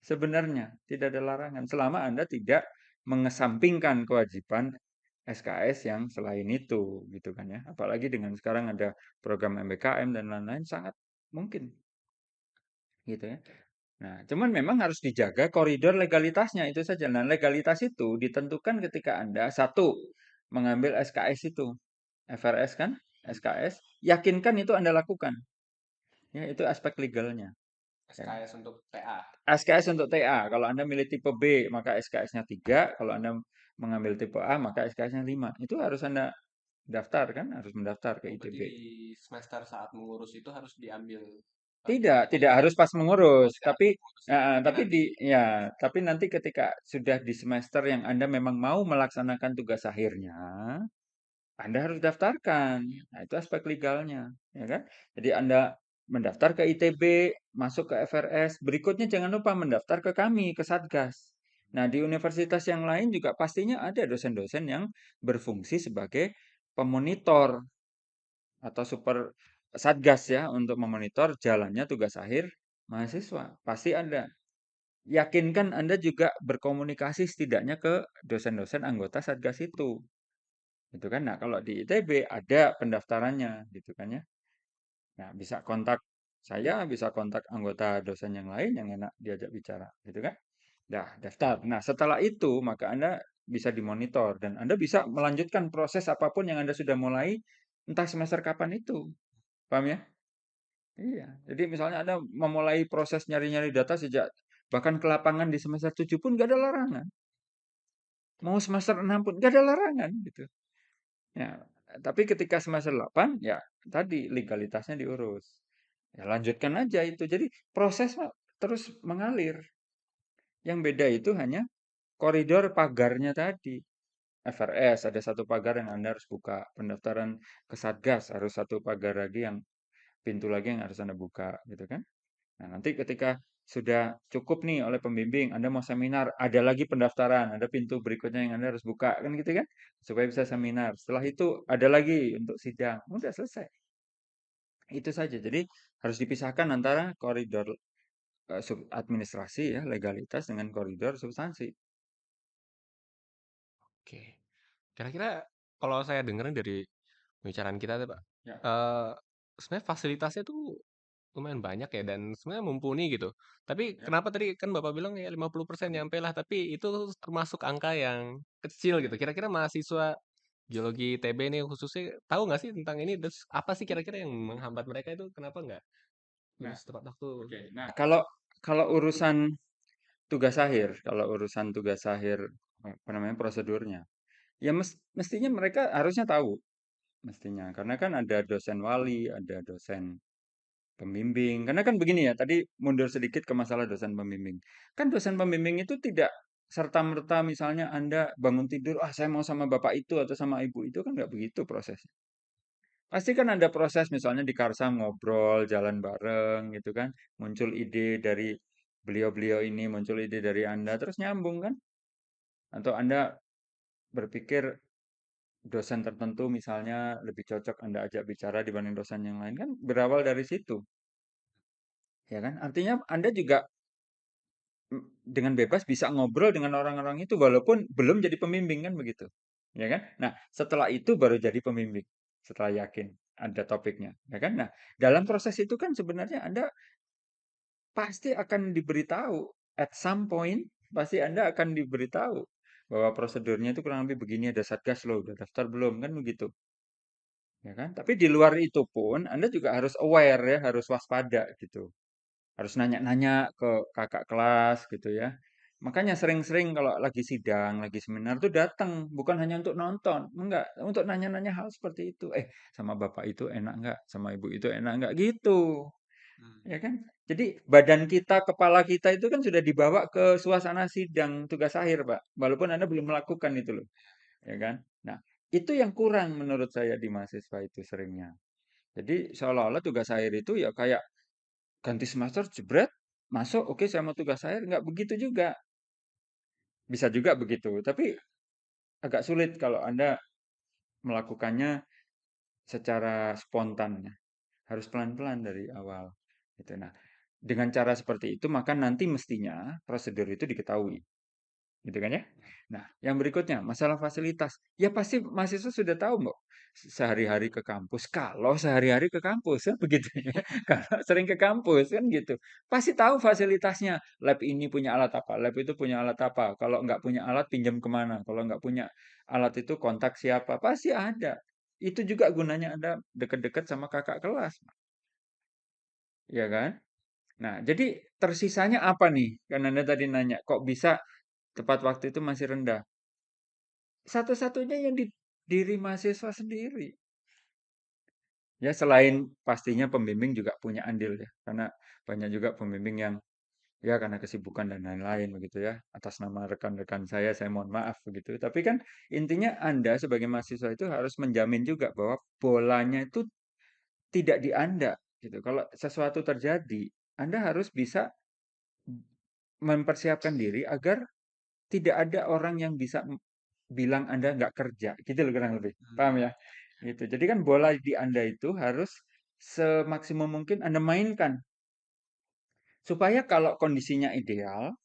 Speaker 2: Sebenarnya tidak ada larangan selama Anda tidak mengesampingkan kewajiban SKS yang selain itu gitu kan ya. Apalagi dengan sekarang ada program MBKM dan lain-lain sangat mungkin gitu ya. Nah, cuman memang harus dijaga koridor legalitasnya itu saja. Nah, legalitas itu ditentukan ketika Anda satu mengambil SKS itu, FRS kan, SKS, yakinkan itu Anda lakukan. Ya, itu aspek legalnya. Ya.
Speaker 1: SKS untuk TA.
Speaker 2: SKS untuk TA. Kalau Anda milih tipe B, maka SKS-nya 3. Kalau Anda mengambil tipe A, maka SKS-nya 5. Itu harus Anda daftar kan, harus mendaftar ke
Speaker 1: Oh, berarti
Speaker 2: ITB.
Speaker 1: di semester saat mengurus itu harus diambil
Speaker 2: Tidak, tidak
Speaker 1: legalitas.
Speaker 2: harus pas
Speaker 1: Oh,
Speaker 2: mengurus,
Speaker 1: tidak harus mengurus ya. Tapi
Speaker 2: tapi
Speaker 1: nanti.
Speaker 2: tapi nanti ketika sudah di semester yang Anda memang mau melaksanakan tugas akhirnya, Anda harus daftarkan. Nah, itu aspek legalnya, ya kan? Jadi Anda mendaftar ke ITB, masuk ke FRS, berikutnya jangan lupa mendaftar ke kami, ke Satgas. Nah, di universitas yang lain juga pastinya ada dosen-dosen yang berfungsi sebagai pemonitor atau super satgas ya untuk memonitor jalannya tugas akhir mahasiswa. Pasti ada. Yakinkan Anda juga berkomunikasi setidaknya ke dosen-dosen anggota satgas itu. Gitu kan? Nah, kalau di ITB ada pendaftarannya gitu kan ya. Nah, bisa kontak saya, bisa kontak anggota dosen yang lain yang enak diajak bicara, gitu kan? Nah, daftar. Nah, setelah itu maka Anda bisa dimonitor dan Anda bisa melanjutkan proses apapun yang Anda sudah mulai entah semester kapan itu. Paham ya? Iya, jadi misalnya Anda memulai proses nyari-nyari data sejak bahkan ke lapangan di semester 7 pun gak ada larangan. Mau semester 6 pun gak ada larangan gitu. Ya, tapi ketika semester 8 ya tadi legalitasnya diurus. Ya lanjutkan aja itu. Jadi proses terus mengalir. Yang beda itu hanya koridor pagarnya tadi. FRS ada satu pagar yang Anda harus buka. Pendaftaran ke Satgas harus satu pagar lagi yang pintu lagi yang harus Anda buka gitu kan. Nah, nanti ketika sudah cukup nih oleh pembimbing, Anda mau seminar, ada lagi pendaftaran, ada pintu berikutnya yang Anda harus buka, kan gitu kan? Supaya bisa seminar. Setelah itu ada lagi untuk sidang. Udah selesai. Itu saja. Jadi harus dipisahkan antara koridor administrasi ya, legalitas dengan koridor substansi.
Speaker 1: Oke. Kira-kira kalau saya dengerin dari pembicaraan kita tuh, Pak,
Speaker 2: Ya,
Speaker 1: eh sebenarnya fasilitasnya tuh lumayan banyak ya dan sebenarnya mumpuni gitu. Tapi
Speaker 2: ya,
Speaker 1: kenapa tadi kan Bapak bilang ya 50% nyampe lah, tapi itu termasuk angka yang kecil
Speaker 2: ya.
Speaker 1: gitu. Kira-kira mahasiswa geologi TB ini khususnya tahu nggak sih tentang ini? Terus apa sih kira-kira yang menghambat mereka itu kenapa nggak
Speaker 2: Nah,
Speaker 1: lulus tepat waktu?
Speaker 2: oke. Nah, kalau kalau urusan urusan tugas akhir apa namanya prosedurnya, ya mestinya mereka harusnya tahu mestinya karena kan ada dosen wali, ada dosen pembimbing. Karena kan begini ya, tadi mundur sedikit ke masalah dosen pembimbing. Kan dosen pembimbing itu tidak serta-merta misalnya Anda bangun tidur, ah saya mau sama bapak itu atau sama ibu itu kan nggak begitu prosesnya. Pasti kan ada proses misalnya di Karsam ngobrol, jalan bareng gitu kan. Muncul ide dari beliau-beliau ini, muncul ide dari Anda, terus nyambung kan. Atau Anda berpikir dosen tertentu misalnya lebih cocok Anda ajak bicara dibanding dosen yang lain kan berawal dari situ. Ya kan? Artinya Anda juga dengan bebas bisa ngobrol dengan orang-orang itu walaupun belum jadi pembimbing kan begitu. Ya kan? Nah, setelah itu baru jadi pembimbing. Setelah yakin ada topiknya, ya kan? Nah, dalam proses itu kan sebenarnya Anda pasti akan diberitahu at some point pasti Anda akan diberitahu bahwa prosedurnya itu kurang lebih begini ada satgas loh, udah daftar belum kan begitu. Ya kan? Tapi di luar itu pun Anda juga harus aware ya, harus waspada gitu. Harus nanya-nanya ke kakak kelas gitu ya. Makanya sering-sering kalau lagi sidang, lagi seminar tuh datang, bukan hanya untuk nonton, enggak, untuk nanya-nanya hal seperti itu. Sama bapak itu enak enggak? Sama ibu itu enak enggak? Gitu.
Speaker 1: Hmm.
Speaker 2: Ya kan? Jadi badan kita, kepala kita itu kan sudah dibawa ke suasana sidang tugas akhir, Pak. Walaupun Anda belum melakukan itu loh, ya kan? Nah, Itu yang kurang menurut saya di mahasiswa itu seringnya. Jadi seolah-olah tugas akhir itu ya kayak ganti semester jebret, masuk, oke saya mau tugas akhir, nggak begitu juga. Bisa juga begitu, tapi agak sulit kalau Anda melakukannya secara spontan ya. Harus pelan-pelan dari awal. Gitu. Nah, dengan cara seperti itu maka nanti mestinya prosedur itu diketahui. Gitu kan ya. Nah, yang berikutnya masalah fasilitas. Ya pasti mahasiswa sudah tahu kok sehari-hari ke kampus. Kalau sehari-hari ke kampus kan begitu ya. Kalau sering ke kampus kan gitu. Pasti tahu fasilitasnya. Lab ini punya alat apa, lab itu punya alat apa. Kalau nggak punya alat pinjam kemana. Kalau nggak punya alat itu kontak siapa. Pasti ada. Itu juga gunanya Anda dekat-dekat sama kakak kelas. Ya kan? Nah, jadi tersisanya apa nih? Kan Anda tadi nanya, kok bisa tepat waktu itu masih rendah? Satu-satunya yang di diri mahasiswa sendiri. Ya selain pastinya pembimbing juga punya andil ya, karena banyak juga pembimbing yang ya karena kesibukan dan lain-lain begitu ya. Atas nama rekan-rekan saya mohon maaf begitu. Tapi kan intinya Anda sebagai mahasiswa itu harus menjamin juga bahwa bolanya itu tidak di Anda gitu. Kalau sesuatu terjadi, Anda harus bisa mempersiapkan diri agar tidak ada orang yang bisa bilang Anda nggak kerja, gitu loh kurang lebih. Paham ya? Gitu. Jadi kan bola di Anda itu harus semaksimum mungkin Anda mainkan. Supaya kalau kondisinya ideal,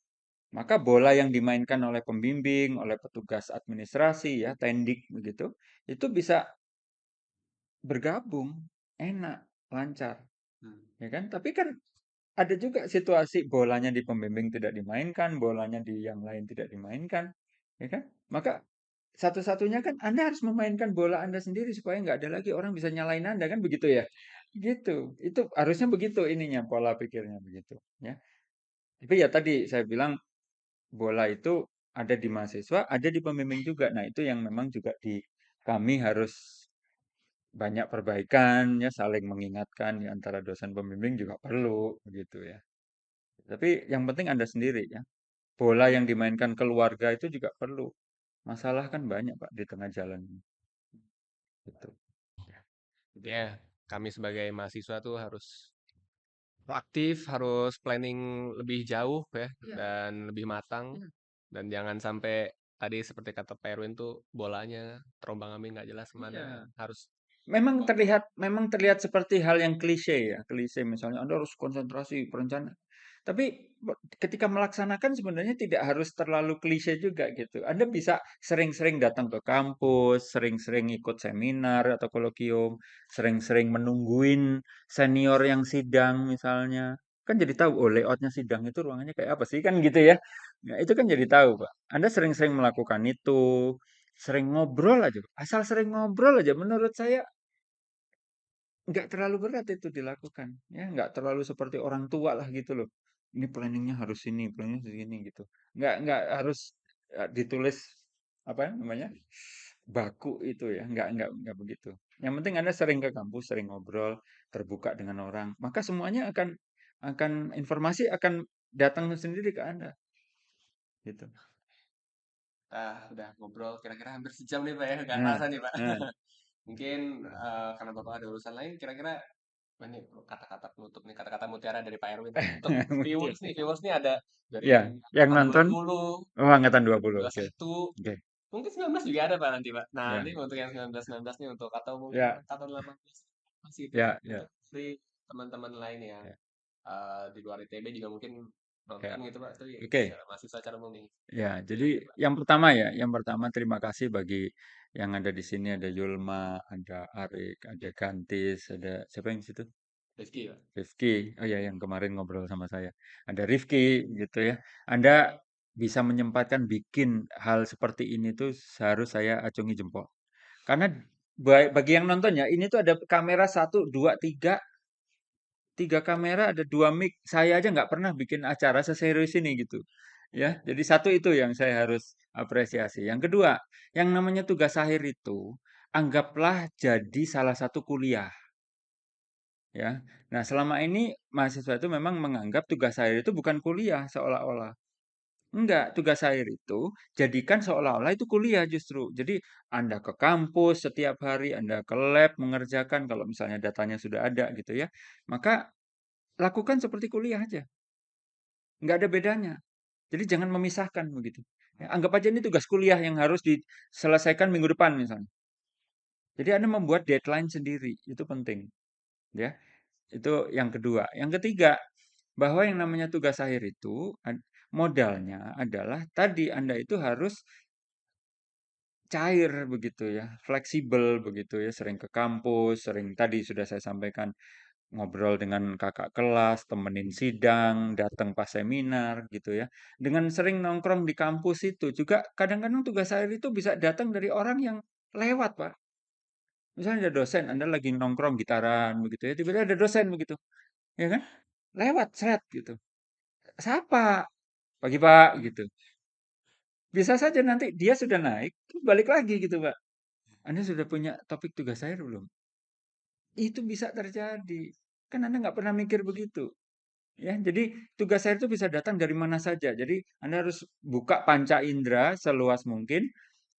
Speaker 2: maka bola yang dimainkan oleh pembimbing, oleh petugas administrasi ya, tendik begitu, itu bisa bergabung, enak, lancar, ya kan? Tapi kan ada juga situasi bolanya di pembimbing tidak dimainkan, bolanya di yang lain tidak dimainkan, ya kan? Maka satu-satunya kan Anda harus memainkan bola Anda sendiri supaya nggak ada lagi orang bisa nyalain Anda kan begitu ya? Gitu. Itu harusnya begitu ininya pola pikirnya begitu, ya. Tapi ya tadi saya bilang bola itu ada di mahasiswa, ada di pembimbing juga. Nah, itu yang memang juga di kami harus banyak perbaikan ya, saling mengingatkan di antara dosen pembimbing juga perlu begitu ya. Tapi yang penting Anda sendiri ya. Bola yang dimainkan keluarga itu juga perlu. Masalah kan banyak Pak di tengah jalan. Gitu.
Speaker 1: Jadi ya, kami sebagai mahasiswa tuh harus proaktif, harus planning lebih jauh ya,
Speaker 2: Iya,
Speaker 1: dan lebih matang.
Speaker 2: iya.
Speaker 1: Dan jangan sampai tadi seperti kata Pak Erwin tuh bolanya terombang-ambing nggak jelas kemana.
Speaker 2: Iya.
Speaker 1: Harus
Speaker 2: Memang terlihat seperti hal yang klise ya, klise misalnya Anda harus konsentrasi perencanaan. Tapi ketika melaksanakan sebenarnya tidak harus terlalu klise juga gitu. Anda bisa sering-sering datang ke kampus, sering-sering ikut seminar atau kolokium, sering-sering menungguin senior yang sidang misalnya. Kan jadi tahu, oh layoutnya sidang itu ruangannya kayak apa sih, kan gitu ya. Nah, itu kan jadi tahu, Pak. Anda sering-sering melakukan itu, sering ngobrol aja. Asal sering ngobrol aja, menurut saya nggak terlalu berat itu dilakukan, ya nggak terlalu seperti orang tua lah gitu loh. Ini planningnya harus ini, planningnya harus ini gitu. Nggak harus ditulis apa namanya baku itu ya, nggak begitu. Yang penting Anda sering ke kampus, sering ngobrol, terbuka dengan orang, maka semuanya akan informasi akan datang sendiri ke Anda, gitu.
Speaker 1: udah ngobrol kira-kira hampir sejam nih Pak ya, nggak
Speaker 2: Nah,
Speaker 1: kerasa nih Pak.
Speaker 2: nah,
Speaker 1: Mungkin karena Bapak ada urusan lain, kira-kira ini kata-kata penutup nih, kata-kata mutiara dari Pak Erwin. Untuk viewers nih ada dari
Speaker 2: ya, yang
Speaker 1: angkatan
Speaker 2: nonton
Speaker 1: 20,
Speaker 2: oh angkatan 20, oke,
Speaker 1: 21,
Speaker 2: oke,
Speaker 1: mungkin 19 juga ada Pak nanti Pak. Nah,
Speaker 2: ya,
Speaker 1: ini untuk yang 19 nih untuk atau mungkin
Speaker 2: ya,
Speaker 1: angkatan 18 masih itu
Speaker 2: ya, ya,
Speaker 1: untuk dari teman-teman lain yang
Speaker 2: ya,
Speaker 1: di luar ITB juga mungkin
Speaker 2: ya.
Speaker 1: nonton gitu Pak. Tapi
Speaker 2: Oke.
Speaker 1: masih secara umum nih.
Speaker 2: Ya, jadi
Speaker 1: Gimana Pak?
Speaker 2: yang pertama terima kasih bagi yang ada di sini ada Yulma, ada Arik, ada Gantis, ada siapa yang di situ?
Speaker 1: Rizky Pak.
Speaker 2: Rifki. Oh ya, yang kemarin ngobrol sama saya. Ada Rifki gitu ya. Anda bisa menyempatkan bikin hal seperti ini tuh seharus saya acungi jempol. Karena bagi yang nonton ya, ini tuh ada kamera satu, dua, tiga, tiga kamera, ada dua mic. Saya aja nggak pernah bikin acara seserius ini gitu. Ya, jadi satu itu yang saya harus apresiasi. Yang kedua, yang namanya tugas akhir itu anggaplah jadi salah satu kuliah. Ya, nah selama ini mahasiswa itu memang menganggap tugas akhir itu bukan kuliah seolah-olah. Enggak, tugas akhir itu jadikan seolah-olah itu kuliah justru. Jadi Anda ke kampus setiap hari, Anda ke lab mengerjakan kalau misalnya datanya sudah ada gitu ya. Maka lakukan seperti kuliah aja. Nggak ada bedanya. Jadi jangan memisahkan begitu. Ya, anggap aja ini tugas kuliah yang harus diselesaikan minggu depan misalnya. Jadi Anda membuat deadline sendiri, itu penting, ya. Itu yang kedua. Yang ketiga, bahwa yang namanya tugas akhir itu modalnya adalah tadi Anda itu harus cair begitu ya, fleksibel begitu ya, sering ke kampus, sering tadi sudah saya sampaikan ngobrol dengan kakak kelas, temenin sidang, datang pas seminar gitu ya. Dengan sering nongkrong di kampus itu juga kadang-kadang tugas akhir itu bisa datang dari orang yang lewat, Pak. Misalnya ada dosen, Anda lagi nongkrong gitaran begitu ya, tiba-tiba ada dosen begitu, ya kan? Lewat, seret gitu. Sapa, pagi Pak, gitu. Bisa saja nanti dia sudah naik, terus balik lagi gitu Pak. Anda sudah punya topik tugas akhir belum? Itu bisa terjadi. Kan Anda nggak pernah mikir begitu. Ya, jadi tugas akhir itu bisa datang dari mana saja. Jadi Anda harus buka panca indera seluas mungkin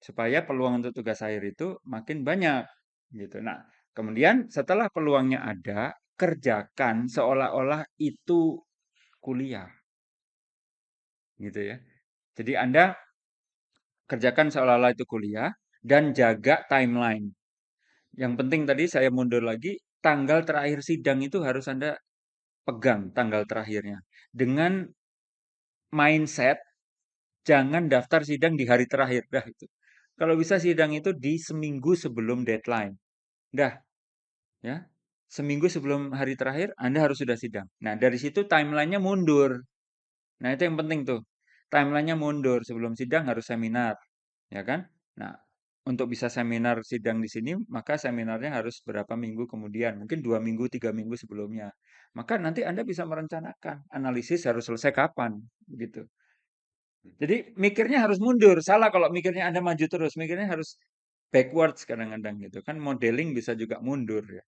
Speaker 2: supaya peluang untuk tugas akhir itu makin banyak gitu. Nah, kemudian setelah peluangnya ada, kerjakan seolah-olah itu kuliah gitu ya. Jadi Anda kerjakan seolah-olah itu kuliah dan jaga timeline. Yang penting tadi saya mundur lagi, tanggal terakhir sidang itu harus Anda pegang tanggal terakhirnya. Dengan mindset jangan daftar sidang di hari terakhir. Dah itu. Kalau bisa sidang itu di seminggu sebelum deadline. Dah, ya. Seminggu sebelum hari terakhir Anda harus sudah sidang. Nah, dari situ timelinenya mundur. Nah, itu yang penting tuh. Timelinenya mundur. Sebelum sidang harus seminar, ya kan? Nah, untuk bisa seminar sidang di sini, maka seminarnya harus berapa minggu kemudian, mungkin 2 minggu, 3 minggu sebelumnya. Maka nanti Anda bisa merencanakan analisis harus selesai kapan, gitu. Jadi mikirnya harus mundur. Salah kalau mikirnya Anda maju terus, mikirnya harus backwards kadang-kadang gitu kan. Modeling bisa juga mundur ya.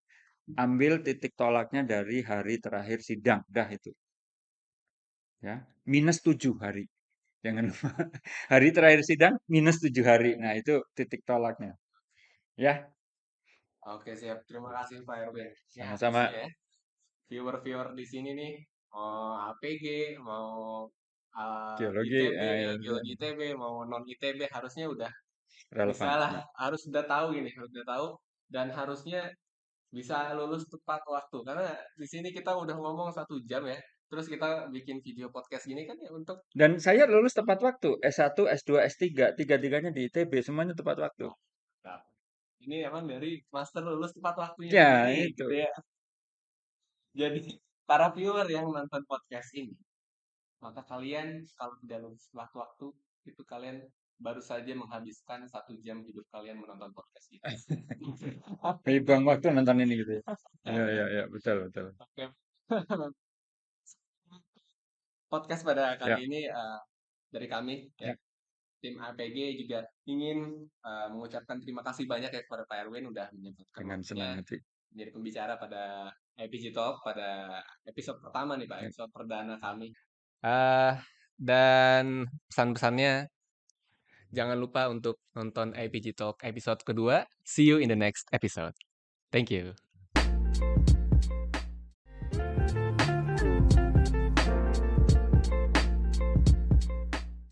Speaker 2: Ambil titik tolaknya dari hari terakhir sidang, dah itu ya. -7 hari. Jangan lupa. Hari terakhir sidang -7 hari. Nah, itu titik tolaknya. Ya,
Speaker 1: Oke, siap. Terima kasih Pak Erwin. Ya,
Speaker 2: sama-sama.
Speaker 1: harusnya ya viewer-viewer di sini nih mau APG, mau
Speaker 2: Geologi
Speaker 1: ITB, geologi ITB, mau non ITB harusnya udah bisa
Speaker 2: relevan.
Speaker 1: lah,
Speaker 2: Ya.
Speaker 1: harus udah tahu gini, harus udah tahu dan harusnya bisa lulus tepat waktu karena di sini kita udah ngomong 1 jam ya. Terus kita bikin video podcast gini kan ya untuk
Speaker 2: Dan saya lulus tepat waktu. S1, S2, S3, tiga-tiganya di ITB, semuanya tepat waktu.
Speaker 1: oh, nah, ini emang dari master lulus tepat waktunya
Speaker 2: Ya,
Speaker 1: begini gitu
Speaker 2: itu.
Speaker 1: ya. Jadi para viewer yang nonton podcast ini, maka kalian kalau tidak lulus tepat waktu itu kalian baru saja menghabiskan 1 jam hidup kalian menonton podcast ini.
Speaker 2: Buang waktu nonton ini gitu ya. Ya, ya, ya, betul, betul.
Speaker 1: Oke. Podcast pada kali
Speaker 2: Ya,
Speaker 1: ini dari kami ya
Speaker 2: ya,
Speaker 1: tim APG juga ingin mengucapkan terima kasih banyak ya kepada Pak Erwin udah menyempatkan
Speaker 2: dengan
Speaker 1: waktunya
Speaker 2: senang hati.
Speaker 1: menjadi pembicara pada APG Talk pada episode pertama nih Pak,
Speaker 2: Ya.
Speaker 1: episode perdana kami. Eh dan pesan-pesannya jangan lupa untuk nonton APG Talk episode kedua. See you in the next episode. Thank you.